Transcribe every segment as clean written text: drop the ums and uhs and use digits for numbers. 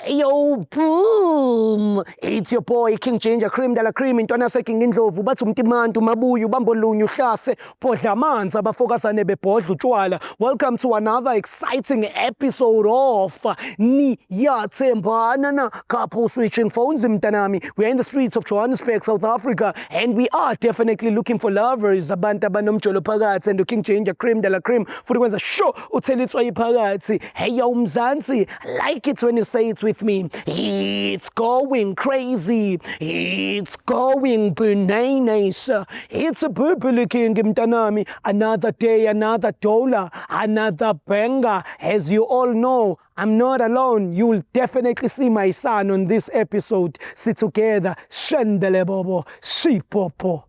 Yo, boom! It's your boy King Ginger, cream de la cream, intwana yaseking indlovu, bathi umtimantu mabuya ubamba olunye uhlase, bodla amanzi abafokazane bebhodla utshwala. Welcome to another exciting episode of Niyathembana na couple switching phones mntanami. We are in the streets of Johannesburg, South Africa, and we are definitely looking for lovers. Abantu abanomjolo phakathi and King Ginger, cream de la cream. Futhi kwenza sure uthela itswayi phakathi. Hey yo Mzansi, like it when you say it with me. It's going crazy. It's going bananas. It's a purple king mtanami. Another day, another dollar, another banger. As you all know, I'm not alone. You'll definitely see my son on this episode. Sit together. Shendele bobo. She popo.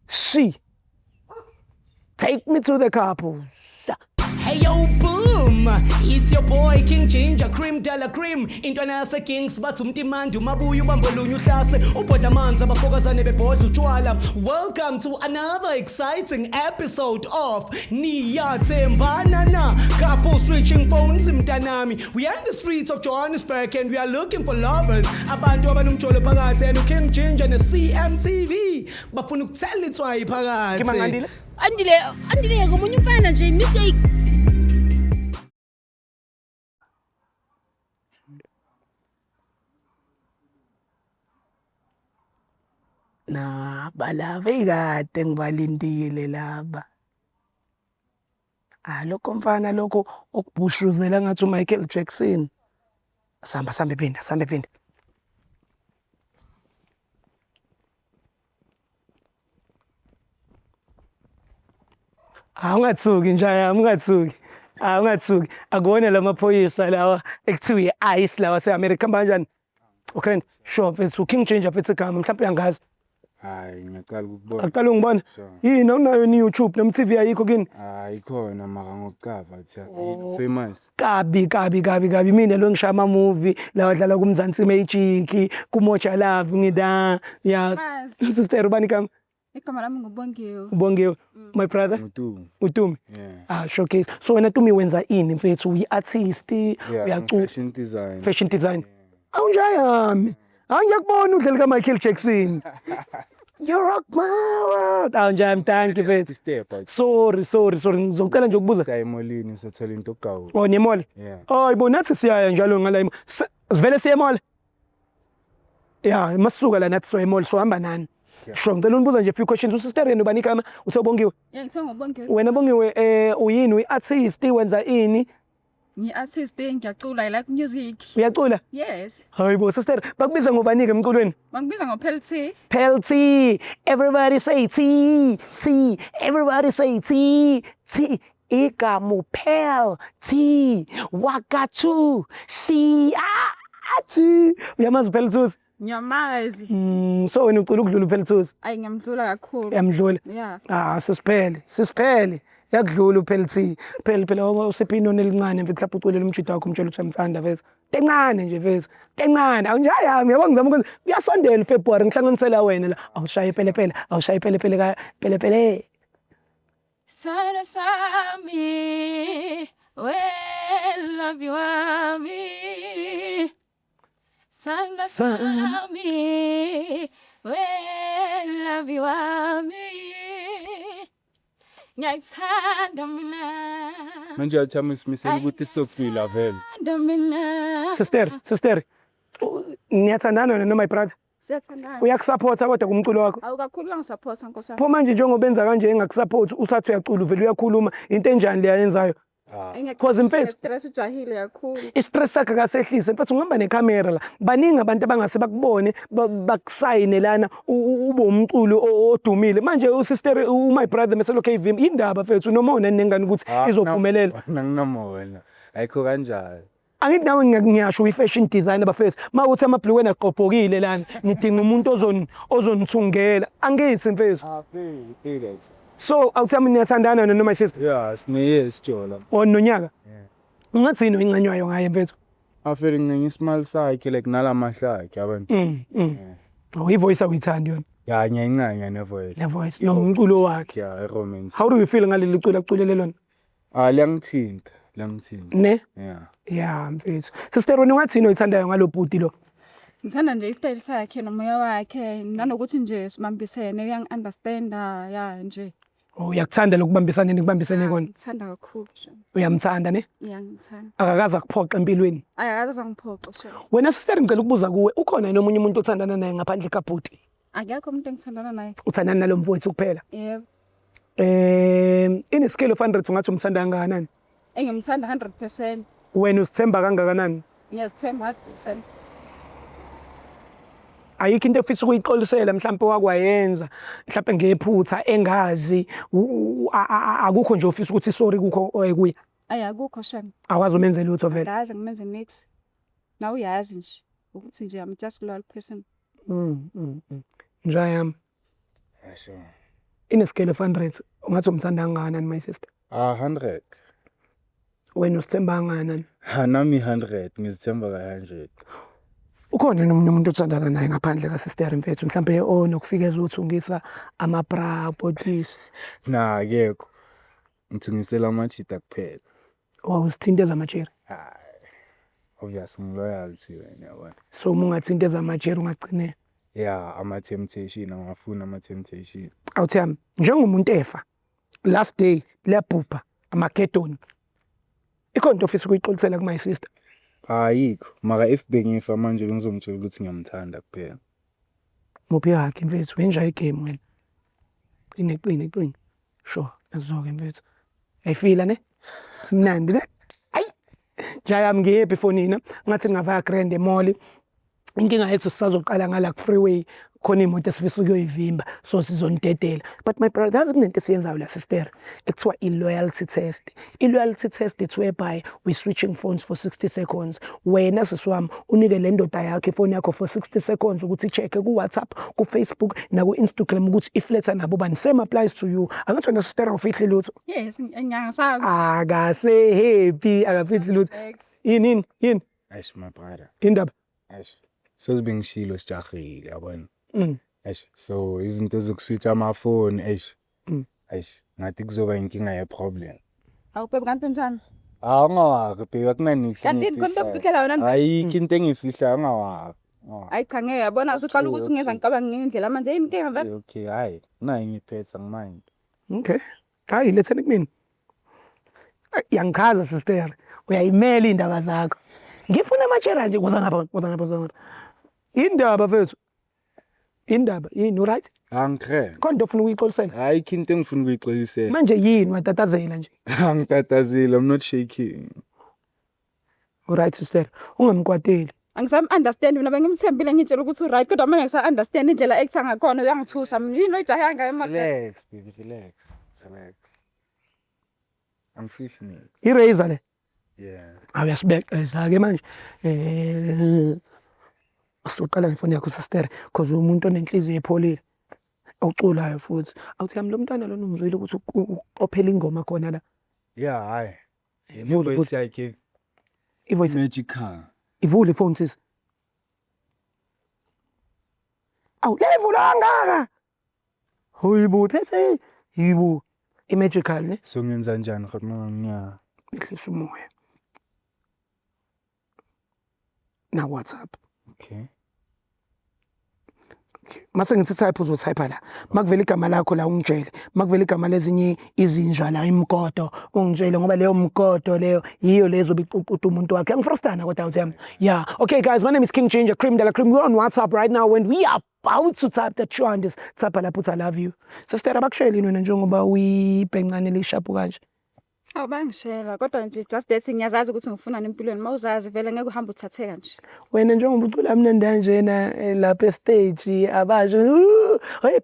She. Take me to the couples. Hey yo, boom! It's your boy King Ginger, cream de la cream. Intwana yasekings bathi umtimandu mabuya ubamba olunye uhlase, ubhodla amanzi abafokazane bebhodla utshwala. Welcome to another exciting episode of Niyathembana na couple switching phones mntanami. We are in the streets of Johannesburg and we are looking for lovers. Abantu abanomjolo phakathi and King Ginger ne CMTV bafuna ukuthela itswayi phakathi. Andile ngomunye umfana nje mistake. Na balave kade ngibalindile laba. Lokho mfana lokho okubushuzela ngathi uMichael Jackson. Sambe phinda. Ungathuki njaya, ungathuki. Ungathuki. Akuwona lamaphoyisa lawa ekuthiwa ice lawa se-America kanjani? Okay, sure mfethu King Ginger mfethu igama mhlawumbe uyangazi. Hayi ngiyaqala ukubona. Aqala ungibona? Yini awunayo ni YouTube ne-TV ayikho kini? Hayi khona maka ngokucava thiya famous. Kabi mina lo ngishaya ama movie la wadlala kuMzansi Magic, kuMoja Love ngida. Yes. Sister ubani kama? Igama lami ngubongiwe. Ubongiwe. My brother? Utumi. Yeah. Showcase. So wena Tumi wenza ini mfethu? Uyi-artist, uyacula. Fashion design. Awunjayami. Angiyakubona udlela kaMichael Jackson. You rock my world. Awunjayami, thank you mfethu. Step. Sorry. Ngizocela nje ukubuza. Sayimolini sothola into ogawula. Oh, nemall? Yeah. Hayibo nathi siyaya njalo ngala imall. Sivele siye emall? Yeah, masuka la nathi so emall so hamba nani? Sure, ngicela unibuza nje few questions. Usister yena ubani igama? Uthe Bongiwe? Yeah, ngithiwa ngobongiwe. Wena Bongiwe uyini uyi-artist wenza ini? Ngi-artist ngiyacula, I like music. Uyacula? Yes. Hayibo sister, bakubiza ngobani ke emculweni? Bangibiza ngoPelty. Pelty. Everybody say T. Everybody say T. Igama Pelty. Wakatu. T. Uyamazi Pelty? Ngiyamazi. So wena ucula ukudlula uPelty? Ayi ngiyamdlula kakhulu. Yamdlula? Yeah. Sisiphele. Yakudlula uPelty. Phela usephinoni elincane mfethu lapho uculela umjito wakho umtshela ukuthi uyamthanda vese. Tencane nje vese. Tencane. Awunjayami yabo ngizama ukuthi uyasondela uFebruary ngihlanganisela wena la. Awushaye pelepele ka. Sithanda sami, well love you ami. Sithanda sami, well love you ami. Ngiyakuthanda mina. Manje uyathama isimisela ukuthi sokufila vele. Thanda mina. Sister. Niyathandana wena no my brother? Siyathandana. Uyakusupporta kodwa kumculo wakho? Awukakhulu ngisupporta Nkosi. Pho manje njengoba benza kanje engakusupport usathi uyacula uvela uyakhuluma into enjani le ayenzayo? Cause mfethu stress ujahile kakhulu. I-stress sakhe akasehlise mfethu ngihamba necamera la baningi abantu abangase bakubone bakusayine lana ube umculi odumile manje usister my brother meselo KV indaba mfethu noma unengane ukuthi izophumelela nginamona ayikho kanjalo. Angithi nawe ngiyasho uyi-fashion designer bafethu mawuthi amabhluku wena agqobhokile lana ngidinga umuntu ozonithungela angithi mfethu. Phela. So awuthami niyathandana wena noma sister? Yeah, sineyesijola. Nonyaka? Ungathini oyincanywayo ngaye mfethu? Afere ngincenye ismile sakhe like nalamahlakhe yabona. Ivoice awuyithandi yona? Yeah, ngiyayincanya nevoice. Nomculo wakhe. Yeah, romance. How do you feel ngaleli culo akuculele lona? Liyangithinta. Lamthini. Ne? Yeah. Yeah, mfethu. Sister wena ungathini oyithandayo ngalo bhuti lo? Ngithanda nje istyle sakhe nomoya wakhe nanokuthi nje sibambisene uyangi-understanda ya nje. Oh, uyakuthanda lokubambisana nikubambisene kona. Ngithanda kakhulu nje. Uyamthanda ne? Ngiyangithanda. Akakaza kuphoqa empilweni. Ayakaze angiphoxe nje. Wena sister ngicela ukubuza kuwe, ukhona yini omunye umuntu othandana naye ngaphandle kabhuti? Akekho umuntu engithandana naye. Uthandana nalo mfowethu kuphela? Yebo. In a scale of 100 ungathi umthanda kangakanani? Engimthanda 100%. Wena usithemba kangakanani? Ngiyazithemba 100%. Ayikho into efisa ukuyixolisela mhlawumbe wakwayenza mhlawumbe ngephutha engazi akukho nje ofisa ukuthi sorry kukho kuya. Akukho shame. Awazi umenze lutho vele. Ngaze ngimenze nix. Na uyazi nje ukuthi nje I'm just loyal person. Nja yami. Yeah, sure. In a scale of 100 ungathi umthanda kangakanani my sister? 100. Wena usithemba kangakanani? Nami 100 ngizithemba ka100. Ukhona nomunye umuntu othandana naye ngaphandle ka sister mfethu mhlawumbe onokufika ezothungisa amabra bodies. Na akekho. Ngithungisela amachita kuphela. Wawusithinte zamajeri. Hayi. Obviously loyal to wena yabona. So mungathinte zamajeri ungagcine. Yeah, ama-temptation, angafuna ama-temptation. Awuthi yami njengomuntu efa last day lebhupha amakedoni. Ikhona into ofisa ukuyixolisela kuma sister. Ayikho, mara if bengifa manje ngizomtshela ukuthi ngiyamthanda kuphela. Muphi yakhe mfethu wenja igame wena. Qine. Sure, nazoke mfethu. Ayifila ne? Mnandi ne? Ayi. Jayami ngiyepi for nina ngathi ngava grand mall. Inkinga yethu sisazoqala ngala ku freeway khona imoto esifisa ukuyoyivimba so sizonidedela. But my brother that's into esiyenzayo la sister ekuthiwa i-loyalty test. I-loyalty test it's whereby we switching phones for 60 seconds. Wena sisiwami unike le ndoda yakhe ifoni yakho for 60 seconds ukuthi ichecke ku WhatsApp, ku Facebook na ku Instagram ukuthi ifletha nabo bani. Same applies to you. Angathi wena sister ufihle lutho. Yes, ngiyangasazi. Akase happy akafihli lutho. Yini? Eish my brother. Indaba. Eish. Sozibengishilo sijahile yabona. Eish. So izinto zokuswitcha amafoni eish. Eish. Ngathi kuzoba inkinga ye problem. Awubheka kanti njani? Angawaka bheka kunaniksi. Kanti konke obukela wena. Ayikho into engifihla angawaka. Hayi cha ngeke yabona usuqala ukuthi ungeza ngicabanga ngendlela manje inkinga vele. Okay, hayi. Nayi ngiphethe angimind. Okay. Hayi letheni kumina. Yangichaza sister. Uyayimela indaba zakho. Ngifuna amachera nje ngoza ngapha. Indaba mfethu. Indaba yini right? Angikhe. Konke ofuna ukuyixolisela. Ayikho into engifuna ukuyixolisela. Manje yini watatazela nje? Angitatazile, I'm not shaking. Alright sister. Ungamkwateli. Angisam-understand mina bengimthembile ngitshela ukuthi u-right kodwa manje ngisa-understand indlela ekutha ngakhona uyangithusa yini oyijahe ngayo emakhaya. Relax baby, relax. I'm fishing it. I-razor le. Yeah. Awuyasibeka ke manje. Usuqala ngefoni yakho sister because umuntu onenhliziyo epholile. Awuculayo futhi. Awuthi yami lo mntwana lona umzwile ukuthi uqophela ingoma khona la. Yeah, hayi. Vula, Voice yakhe ivoice magical. ivule ifone sis. Awu levula ngaka. Hoyibo phethe yibo i-magical ne? So ngenza njani kodwa ngiya. Ihlisa umoya. Na WhatsApp. Okay. Mase ngithi type uzotype la. Makuvela igama lakho la ungitshele. Makuvela igama lezinye izinja la imgodo ungitshele ngoba leyo mgodo leyo yiyo lezo biququda umuntu wakhe. Angifrustana kodwa uthi yami. Yeah. Okay guys, my name is King Ginger Cream de la Cream. We're on WhatsApp right now when we are about to type that you on this. Type la put I love you. Sister abakushela wena njengoba uyibhencane lishapu kanje. Awu bangishela kodwa nje just that ngiyazazi ukuthi ngifuna empilweni mawuzazi vele ngeke uhambe uthatheka nje. Wena njengoba ucula mnandi kanjena lapha stage abasho hey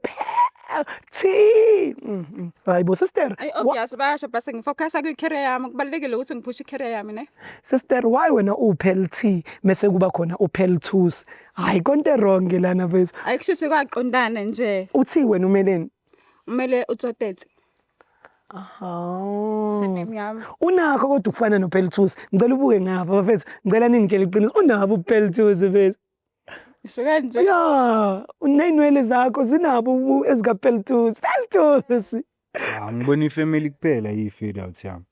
hayibo sister. Ay obvious basho base ngifocus kwi-career yami kubalekile ukuthi ngiphushe i-career yami ne. Sister why wena uPel T mase kuba khona uPel Twos hayi konke wrong lana mfethu. Ayikushisi kwaqondana nje. Uthi wena umeleni? Umele uTsotetse. Aha. Yami. Unakho kodwa ukufana noPel Twos. Ngicela ubuke ngapha mfethu. Ngicela ningitshele iqiniso unabo uPel Twos mfethu. Isho kanje. Yeah, unenwele zakho zinabo ezikaPel Twos. Pel Twos. Ngibona ifamily kuphela yifade out yami.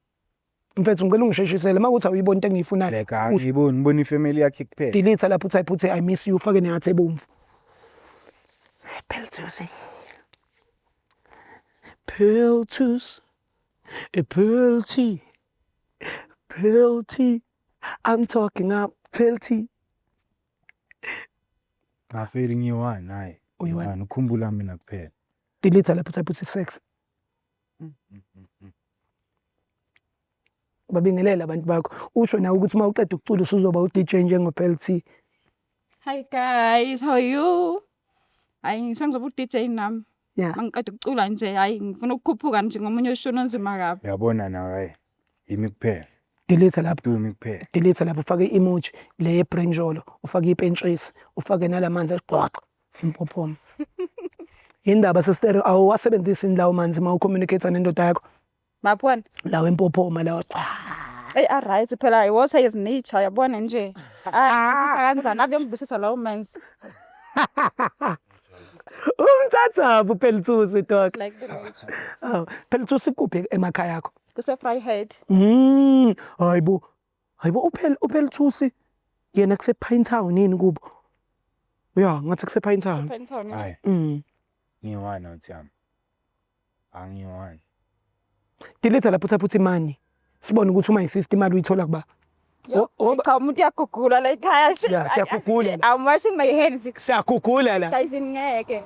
Mfethu ngicela ungisheshisele makuthi awuyiboni into engiyifunayo. Like angiyiboni ngibona ifamily yakhe kuphela. Delete lapho utype uthi I miss you ufake nehathi ebomvu. Peltusi. Peltus. Pelty. Pelty. I'm talking up Pelty. Ngafeli ngiyi-1 hayi. Uyi-1 ukhumbula mina kuphela. Delete lapho utype uthi sex. Babingelela abantu bakho. Usho nawe ukuthi uma uqeda ukucula usuzoba uDJ njengoPelty. Hi guys, how are you? Hayi sengizoba uDJ nami. Yeah. Mangiqeda ukucula nje hayi ngifuna ukukhuphuka nje ngomunye ushono nzima kabi. Uyabona nawe hayi. Yimi kuphela. Delete lapho. Dumi kuphela. Delete lapho ufake i-emoji le yebrenjolo, ufake ipentshisi, ufake nalamanzi asiqwaqwa impophoma. Indaba sister awasebenzisi lawo manzi ma ucommunicate nendoda yakho. Mapwana? Lawo impophoma lawo. Hey, alright phela iwater is nature yabona nje. Sisa kanjani ave ngibusisa lawo manzi. Umthatha Peltusi dog. Like the nature. Oh, Peltusi kuphi emakhaya akho? Kuse Vryheid. Hayibo. Hayibo uPeltusi yena kuse Pinetown yini kubo? Yeah, ngathi kuse Pinetown. Pinetown. Hayi. Ngiyi-1 uThami. Angiyi-1. Delete lapho uthi imani. Sibone ukuthi uma isister imali uyithola kuba. Cha umuntu uyagugula la ekhaya. Yeah, siyagugula la. I'm washing my hands. Siyagugula la. Guys ngeke.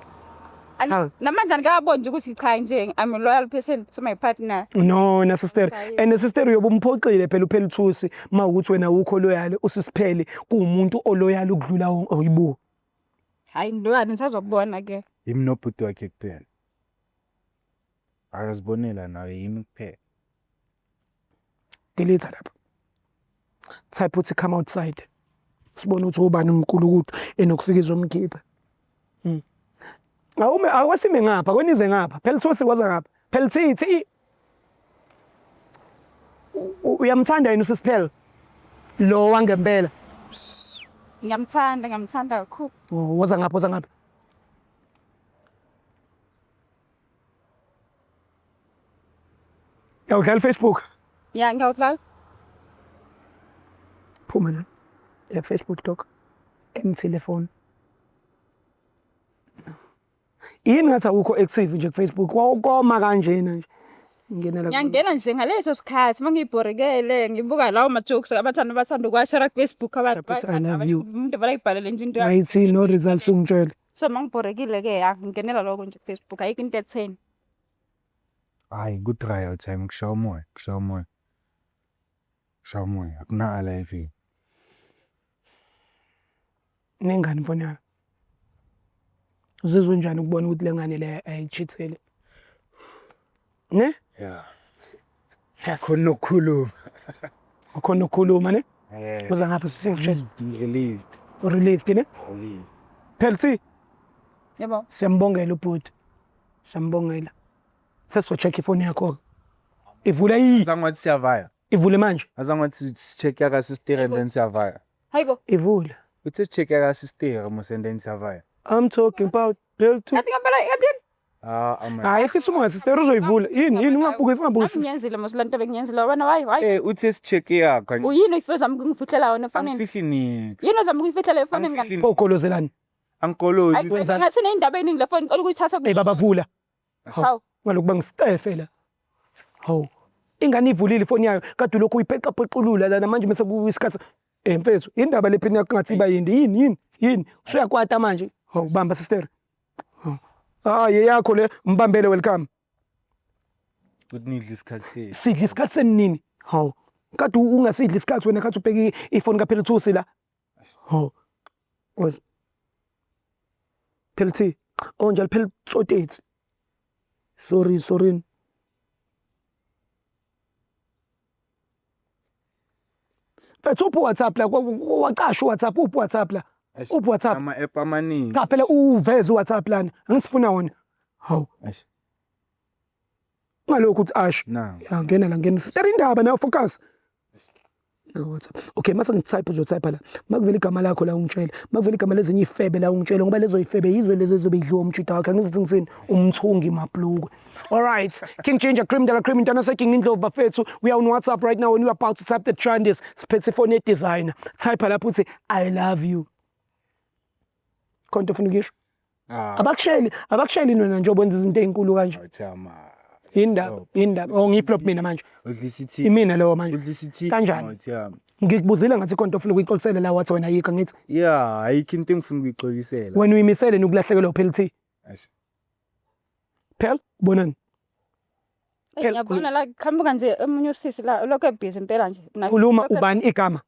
Hawu. Namanje ngiyabona nje ukuthi cha nje I'm a loyal person to my partner. No, na sister. And sister uyobe umphoqile phela uPeltusi uma ukuthi wena ukho loyal usisiphele kuumuntu oloyal ukudlula oyibo. Hayi ndoyani nisazobona ke. Yimi nobhuti wakhe kuphela. Ayazibonela nawe yimi kuphela. Delete lapho. Type uthi come outside. Sibone ukuthi ubani umkulukudu enokufikizwa umkhipha. Awasime ngapha, kwenize ngapha. Peltusi waza ngapha. Pelty. Uyamthanda yini usisiphele? Lo wangempela. Ngiyamthanda kakhulu. Waza ngapha. Udlala Facebook? Yeah, ngiyawudlala. Phuma la. Facebook dog. Telefone. Yini ngathi awukho active nje ku Facebook? Kwakoma kanjena nje. Ngiyangena nje ngaleso sikhathi mangibhorekele ngibuka lawo ma-jokes abathanda ukwashare ku Facebook abantu. Umuntu vele ayibhalele nje into yakhe. Ayithi no results ungitshela. So mangibhorekile ke ngingenela lokho nje ku Facebook ayikho into etheni. Hayi good-try uThami kushawa umoya. Akuna live. Nengane mfana yami. Uzizwe njani ukubona ukuthi lengane le ayichithele? Ne? Yeah. Yes. Khona ukukhuluma ne? Yeah. Kuza ngapha sisengishela. Relieved. Relieved ne? Relieved. Pelty. Yebo. Siyambongela ubhuti. Siyambongela. Sesocheck ifoni yakho. Ivula yi. Azangathi siyavaya. Ivule manje. Azangathi check yaka sister and then siyavaya. Hayibo. Ivula. Uthe check yaka sister mos and then siyavaya. I'm talking about Pelty. Kanti ngempela yini? Hayi fisa uma sister uzoyivula. Yini ungabukisi. Ngiyenzile mos lento bengiyenzile wena wayi. Uthe sicheck yakho. Uyini uyifeza ngifihlela wona efonini? Angifihli nix. Yini ozama ukuyifihlela efonini ngani? Pokolozelani. Angikolozi. Ngathi neindaba eningi le phone ukuyithatha ku. Baba vula. Hawu. Ngaloku bangisicefe la. Hawu. Ingane ivulile ifoni yayo kade lokho uyipheqaphequlula la manje bese kuyisikhathi mfethu indaba lephini yakho ngathi iba yini usuyakwata manje hawu bamba sister yakho le mbambele welcome Udnidla isikhathi sidla isikhathi senini hawu kade ungasidla isikhathi wena kade ubheke ifoni kaPeltusi la hawu was Pelty onjalo Peltsotetsi sorry Mfethu uphi WhatsApp la wacasha WhatsApp uphi WhatsApp la uphi WhatsApp ama-app amaningi. cha phela uveze WhatsApp lana angisifuna wona hawu ngalokho uthi ash Na. ya ngena la ngena sister indaba nayo focus WhatsApp. Okay, mase ngitype uzotype la. Makuvela igama lakho la ungitshela. Makuvela igama lezinye ifebe la ungitshela ngoba lezo ifebe yizo lezi ezobe idliwa umtshita wakhe. Angizothi ngisini umthungi mabhlukwe. All right. King Ginger Cream de la Cream intana se King Indlovu bafethu. We are on WhatsApp right now when you are about to type the trenders. Siphethe phone designer. Type lapho uthi I love you. Konto ufuna ukisho? Abakushayeli nona njengoba wenza izinto ezinkulu kanje. Indaba. Oh ngiflop mina manje. Udlisithi. Imina leyo manje. Udlisithi. Kanjani? Ngikubuzile ngathi konto ufuna ukuyixolisela la wathi wena yikho ngithi. Yeah, ayikho into engifuna ukuyixolisela. Wena uyimisele nokulahlekelwa uPLT. Yes. Phela ubonani? Ngiyabona la qhamuka nje emunye usisi la lokho ebhizi impela nje. Khuluma ubani igama?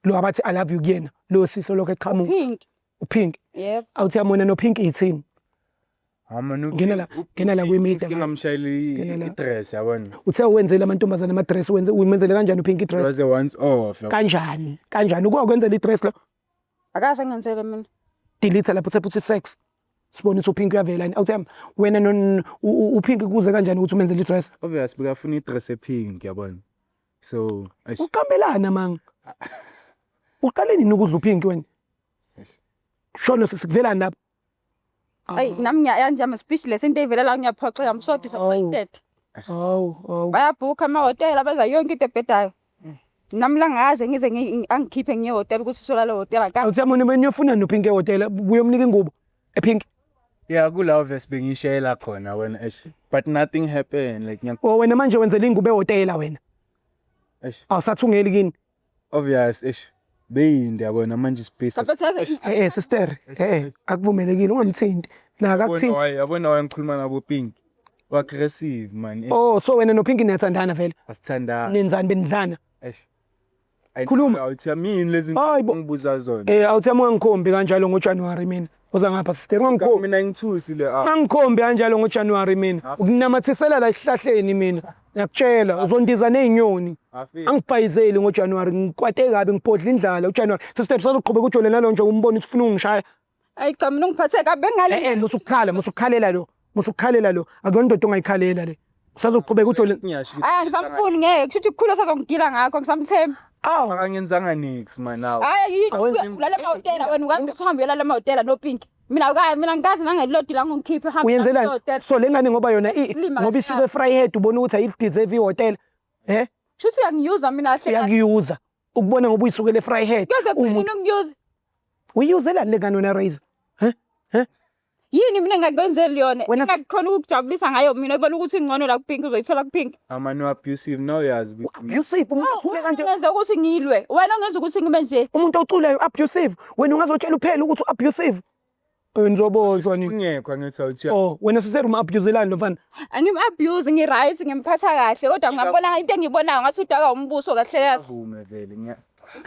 Lo abathi I love you kuyena. Lo sisi lokho eqhamuka. Pink. uPink. Yep. Awuthi yamona noPink ithini? Ngena la kwemedia. Ngingamshayeli i-dress yabona. Uthe wenzela amantombazana ama-dress umenzele kanjani uPink i-dress? Was a once off. Kanjani? Ukwenzela i-dress lo? Akaze ngenzele mina. Delete lapho uthi sex. Sibone ukuthi uPink uyavela yini. Awuthi wena uPink kuze kanjani ukuthi umenzele i-dress? Obviously bekafuna i-dress epink yabona. So uqambelana manga. Uqale nini ukudla uPink wena? Shona sikuvelana lapha. Ay nami ngiyanje ama speechless into evela la ngiyaphoxa I'm so disappointed. Bayabhuka ama-hotel abenza yonke into ebhedayo. Nami la ngaze ngize angikhiphe ngiye hotel ukuthi sola le hotel akanje. Awuthi yamona wena uyofuna noPink ehotel uyomnika ingubo ePink. Yeah, kulawo vest bengishayela khona wena but nothing happened like wena manje wenzela ingubo ehotel wena. Awusathungeli kini. Obvious beyinde yabona manje space. Sister akuvumelekile ungamthinti la akakuthinti. Yabona wayengikhuluma nabo Pink wa aggressive man. So wena noPink niyathandana vele? Asithandana. Nenzani benidlana? Khuluma awuthi yamini lezi ngibuza zona. Awuthi yami ungikhombi kanjalo ngoJanuary mina. Uza ngapha sister ungikhombi. Mina ngithusi le Angikhombi kanjalo ngoJanuary mina. Ukunamathisela la esihlahleni mina. Ngiyakutshela uzondiza nezinyoni. Angibhayizeli ngoJanuary ngikwate kabi ngiphodla indlala uJanuary. Sister sazoqhubeka ujole nalo nje umbona ukuthi ufuna ungishaya. Ayi cha mina ngiphathe kabi ngale. Musukukhalela lo. Akuyondoda ongayikhalela le. Usazoqhubeka ujole. Ngisamfuni ngeke kusho ukuthi kukhulu sazongigila ngakho ngisamthemba. Akangenzanga nix man now. Hayi lala mahotela wena ungangihambela la mahotela noPink. Mina ngikazi nangelodi la ngikhiphe hamba. Uyenzelani? So lengane ngoba yona ngoba isuke eFryhead ubona ukuthi ayideserve ihotel. Shuthi uyangiyuza mina kahle. Uyakuyuza. Ukubona ngoba uyisukele eFryhead. Umuntu ngiyuza. Uyuzelani lengane wena Razor? Yini mina engakwenzeli yona? Ngakhona ukujabulisa ngayo mina ubona ukuthi ngcono la kuPink uzoyithola kuPink. Amanu abusive now yazi. Abusive umuntu uthule kanje. Ngenza ukuthi ngilwe. Wena ungenza ukuthi ngibe nje. Umuntu oculayo abusive. Wena ungazotshela uphela ukuthi abusive. Ngizobozwa nini? Ngekho angithi awuthi. Wena siseru abuselani lo mfana? Angim-abuse ngiright ngemphatha kahle kodwa ngiyabona into engiyibonayo ngathi udaka umbuso kahle kahle. Avume vele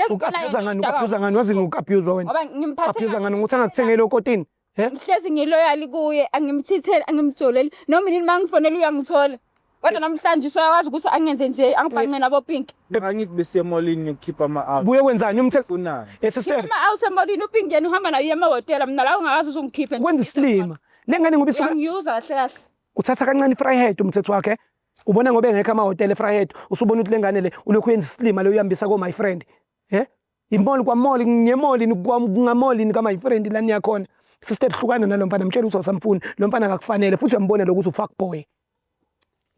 Ukabhuza ngani wazi ngokabhuza wena? Ngoba ngimphatha Abhuza ngani ukuthi angakuthengele okotini? Ngihlezi ngiloyali kuye angimthitheli angimjoleli noma yini mangifonela uyangithola. Kodwa namhlanje usayakwazi ukuthi angenze nje angibhanqe nabo Pink. Angithi bese emolini ngikhipha ama-out. Buye wenzani umthetho? Unani? Sister. Ama-out emolini uPink yena uhamba nayo emahotela mina la ungakazi uzungikhiphe nje. Kwenza islima. Lengane ngoba isuka ngiyuza kahle kahle. Uthatha kancane iFryhead umthetho wakhe. Ubona ngoba engekho amahotela eFryhead usubona ukuthi lengane le ulokhu yenza islima le uyambisa ko my friend. Imall kwamall ngemall kungamall ka my friend la niyakhona. Sister hlukana nalo mfana mtshela ukuthi usamfuni lo mfana akakufanele futhi uyambona lokuthi ufuck boy.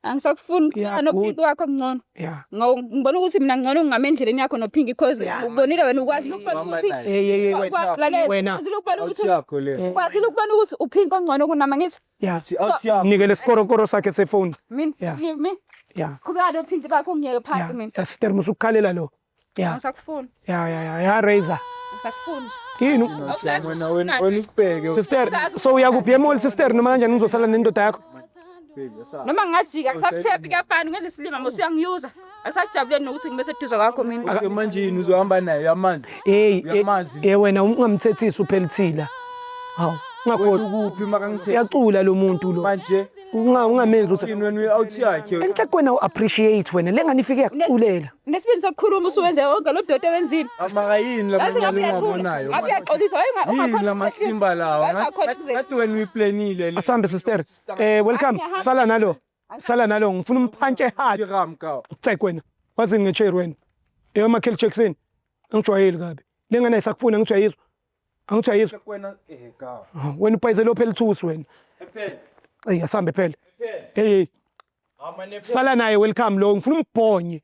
Angisakufuni noPink wakho ngcono. Ngibona ukuthi mina ngcono ngingame endleleni yakho noPink because ubonile wena ukwazi ukubona ukuthi wena ukwazi ukubona ukuthi uPink ongcono kunama ngithi nikele skorokoro sakhe sefoni mina khukade uPink bakho ngiyeke phansi mina sister musukukhalela lo angisakufuni Razor ngisakufuni yini wena usibheke sister so uyakuphi emall sister noma kanjani ngizosala nendoda yakho noma ngajika akusakuthephi kapani ngenze isilima mosiyangiyuza asajabuleni nokuthi ngibe seduze kwakho mina manje yini uzohamba naye yamanzi wena ungamthethisi uPelthila hawu ngakho kuphi makangithethe yacula lo muntu lo manje ungamenza ukuthi wena uyi-out yakhe enhle kwena u-appreciate wena lengane ifike yakuculela nesibindi sokukhuluma usuwenze wonke lo dodo ewenzile amakayini lamanyalo ungabonayo abuyaxolisa yini lamasimba lawa ngathi wena uyiplanile asambe sister welcome sala nalo ngifuna umphantse hard ramka check wena wazi ngechair wena Michael Jackson angijwayeli kabi lengane sakufuna ngijwayizwa angijwayizwa Wena ka. wena upayizelo phela ithusi wena hey asambe phela hey sala naye welcome lo ngifuna umbhonye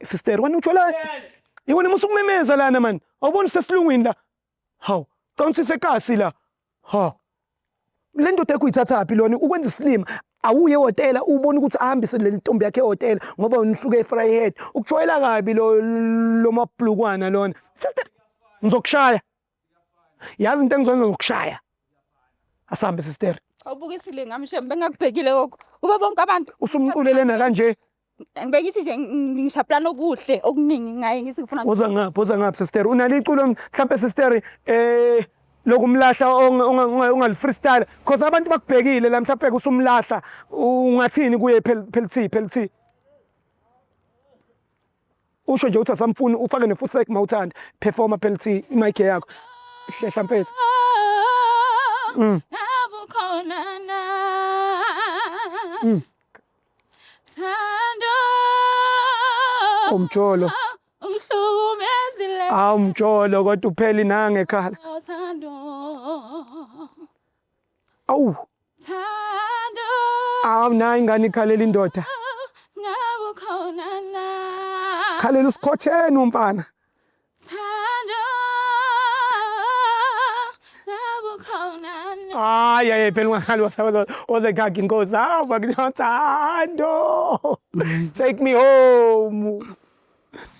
sister wena uthola yini musukumemeza lana man awubona sesilungwini la hawu qonsise kasi la ha le ndoda ekuyithathaphi lona ukwenza isilima awuye ehotela ubona ukuthi ahambise le ntombi yakhe ehotela ngoba unisuke eFryhead ukujwayela kabi lo mabhlukwana lona sister ngizokushaya yazi into engizokwenza ngokushaya asambe sister awubukisile ngamshem bengakubhekile lokho kuba bonke abantu usumqulelena kanje ngibekithi nje ngisaplana okuhle okuningi ngaye ngithi ngifuna uza ngaphi sister unali iculo mhlambe sister lokumlahla ongal freestyle because abantu bakubhekile la mhlambe usumlahla ungathini kuye phelithi usho nje uthi asamfuni ufake nefuthek mawuthanda performa phelithi imic yakho hlehla mfethu abukhona na Thando umjolo ungihlukumezile umjolo kodwa upheli nange ekhala Thando awu Thando nayi ingane ikhalela indoda ngabukhona na khalela usikhotheni umfana Thando ngabukhona na hayi phela ungakhali wasekhakha inkosi Thando take me home.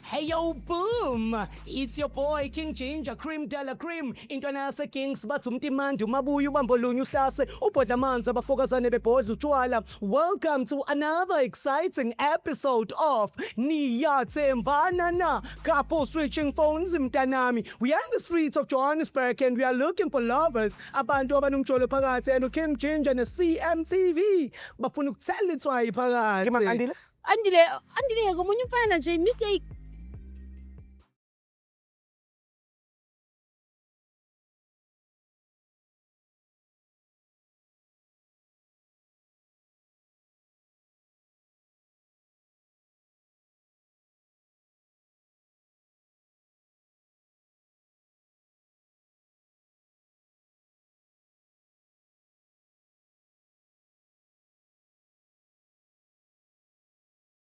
Hey yo boom, it's your boy King Ginger Cream Della Cream intwana yase Kings bathi umtimandi umabuya ubambolunya uhlase ubhodla amanzi abafokazane bebhodla utshwala. Welcome to another exciting episode of Niyathembana na couple switching phones mntanami. We are in the streets of Johannesburg and we are looking for lovers abantu abanumjolo phakathi and King Ginger ne CMTV bafuna ukuthela itswayi phakathi. Andile ngomunye umfana nje imike